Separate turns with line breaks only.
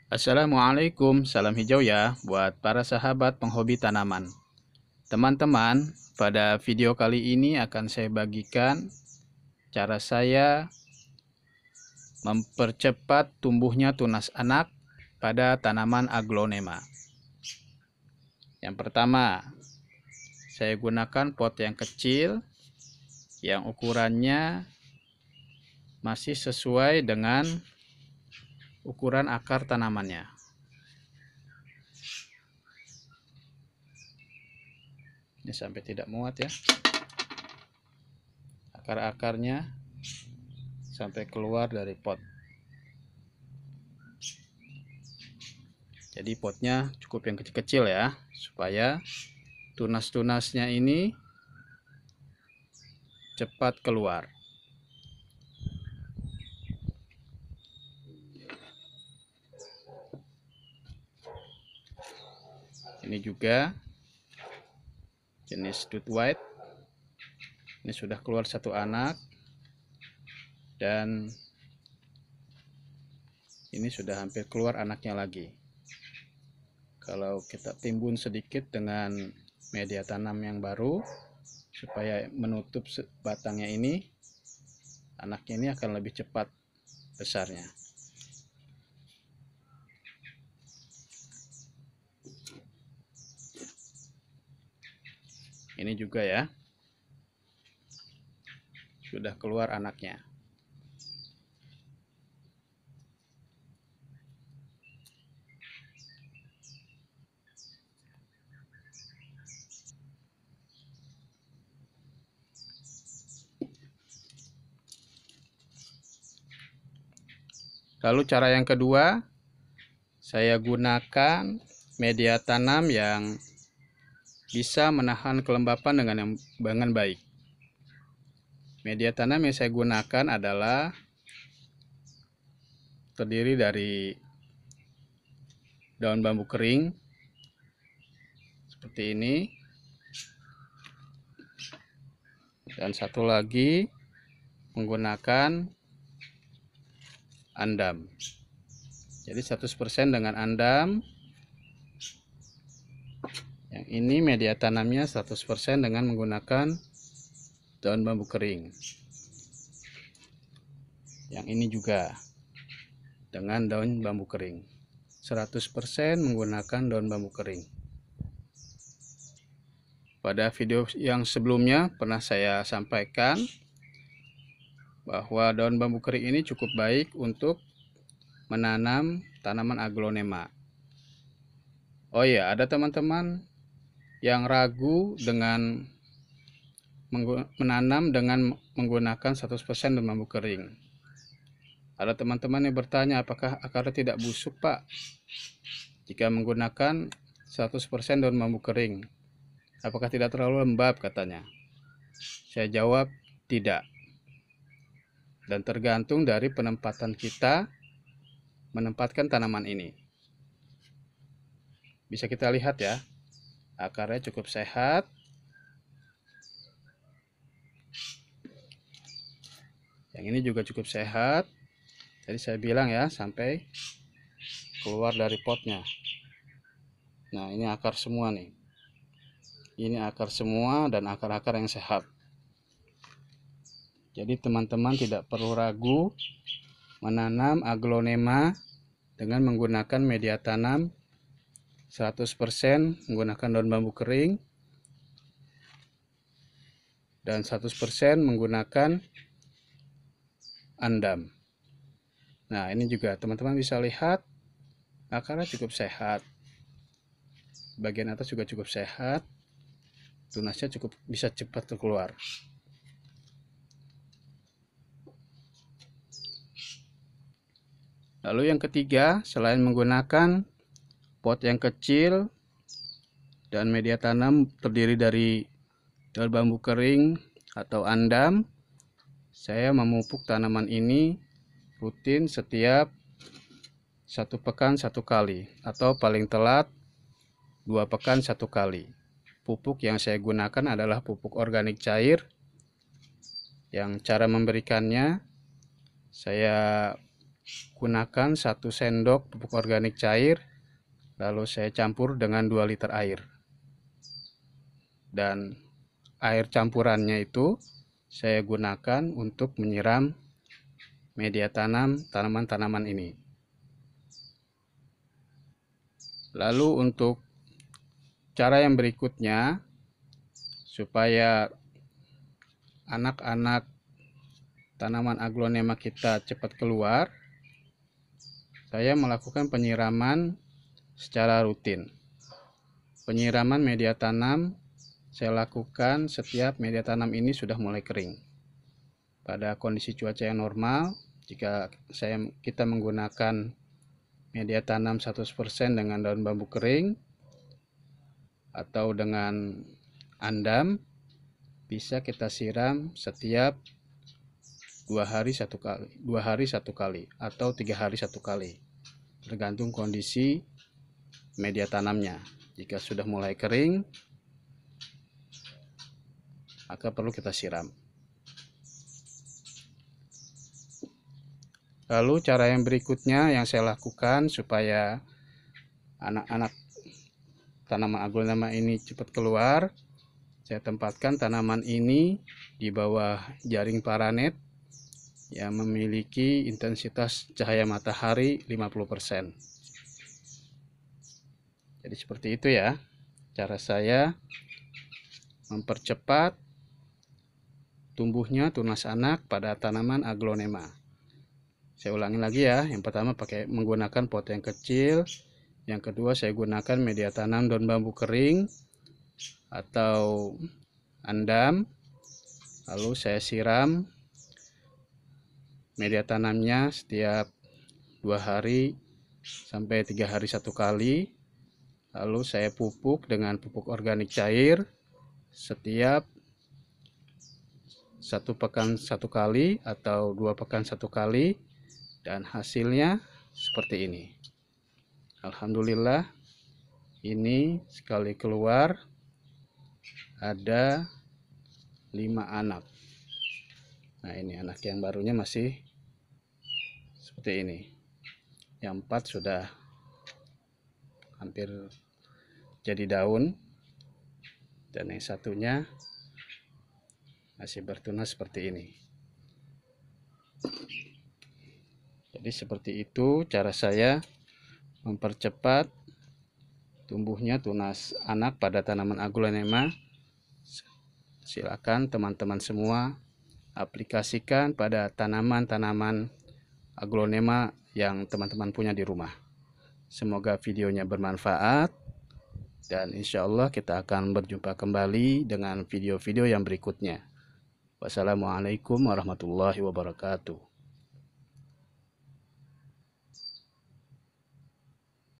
Assalamualaikum, salam hijau ya buat para sahabat penghobi tanaman. Teman-teman, pada video kali ini akan saya bagikan cara saya mempercepat tumbuhnya tunas anak pada tanaman aglonema. Yang pertama, saya gunakan pot yang kecil yang ukurannya masih sesuai dengan ukuran akar tanamannya. Ini sampai tidak muat ya. Akar-akarnya sampai keluar dari pot. Jadi potnya cukup yang kecil-kecil ya, supaya tunas-tunasnya ini cepat keluar. Ini juga jenis Dud White. Ini sudah keluar satu anak, dan ini sudah hampir keluar anaknya lagi. Kalau kita timbun sedikit dengan media tanam yang baru supaya menutup batangnya ini, anaknya ini akan lebih cepat besarnya. Ini juga ya, sudah keluar anaknya. Lalu cara yang kedua, saya gunakan media tanam yang bisa menahan kelembapan dengan baik. Media tanam yang saya gunakan adalah terdiri dari daun bambu kering seperti ini, dan satu lagi menggunakan andam. Jadi 100% dengan andam. Yang ini media tanamnya 100% dengan menggunakan daun bambu kering. Yang ini juga dengan daun bambu kering. 100% menggunakan daun bambu kering. Pada video yang sebelumnya pernah saya sampaikan bahwa daun bambu kering ini cukup baik untuk menanam tanaman aglonema. Oh iya, ada teman-teman yang ragu dengan menanam dengan menggunakan 100% daun bambu kering. Ada teman-teman yang bertanya, apakah akarnya tidak busuk, Pak, jika menggunakan 100% daun bambu kering? Apakah tidak terlalu lembab, katanya? Saya jawab, tidak. Dan tergantung dari penempatan kita menempatkan tanaman ini. Bisa kita lihat ya, akarnya cukup sehat. Yang ini juga cukup sehat. Jadi saya bilang ya, sampai keluar dari potnya. Nah, ini akar semua nih. Ini akar semua dan akar-akar yang sehat. Jadi teman-teman tidak perlu ragu menanam aglonema dengan menggunakan media tanam 100% menggunakan daun bambu kering dan 100% menggunakan andam. Nah, ini juga teman-teman bisa lihat akarnya cukup sehat. Bagian atas juga cukup sehat. Tunasnya cukup bisa cepat keluar. Lalu yang ketiga, selain menggunakan pot yang kecil dan media tanam terdiri dari daun bambu kering atau andam, saya memupuk tanaman ini rutin setiap 1 pekan 1 kali, atau paling telat 2 pekan 1 kali. Pupuk yang saya gunakan adalah pupuk organik cair, yang cara memberikannya saya gunakan 1 sendok pupuk organik cair, lalu saya campur dengan 2 liter air. Dan air campurannya itu saya gunakan untuk menyiram media tanam tanaman-tanaman ini. Lalu untuk cara yang berikutnya, supaya anak-anak tanaman aglonema kita cepat keluar, saya melakukan penyiraman secara rutin. Penyiraman media tanam saya lakukan setiap media tanam ini sudah mulai kering. Pada kondisi cuaca yang normal, jika kita menggunakan media tanam 100% dengan daun bambu kering atau dengan andam, bisa kita siram setiap 2 hari 1 kali atau 3 hari 1 kali, tergantung kondisi media tanamnya. Jika sudah mulai kering, maka perlu kita siram. Lalu cara yang berikutnya yang saya lakukan supaya anak-anak tanaman aglonema ini cepat keluar, saya tempatkan tanaman ini di bawah jaring paranet yang memiliki intensitas cahaya matahari 50%. Jadi seperti itu ya cara saya mempercepat tumbuhnya tunas anak pada tanaman aglonema. Saya ulangi lagi ya, yang pertama menggunakan pot yang kecil, yang kedua saya gunakan media tanam daun bambu kering atau andam, lalu saya siram media tanamnya setiap 2 hari sampai 3 hari 1 kali, lalu saya pupuk dengan pupuk organik cair setiap 1 pekan 1 kali atau 2 pekan 1 kali. Dan hasilnya seperti ini. Alhamdulillah, ini sekali keluar ada 5 anak. Nah, ini anak yang barunya masih seperti ini. Yang 4 sudah hampir jadi daun, dan yang satunya masih bertunas seperti ini. Jadi seperti itu cara saya mempercepat tumbuhnya tunas anak pada tanaman aglonema. Silakan teman-teman semua aplikasikan pada tanaman-tanaman aglonema yang teman-teman punya di rumah. Semoga videonya bermanfaat, dan insya Allah kita akan berjumpa kembali dengan video-video yang berikutnya. Wassalamualaikum warahmatullahi wabarakatuh.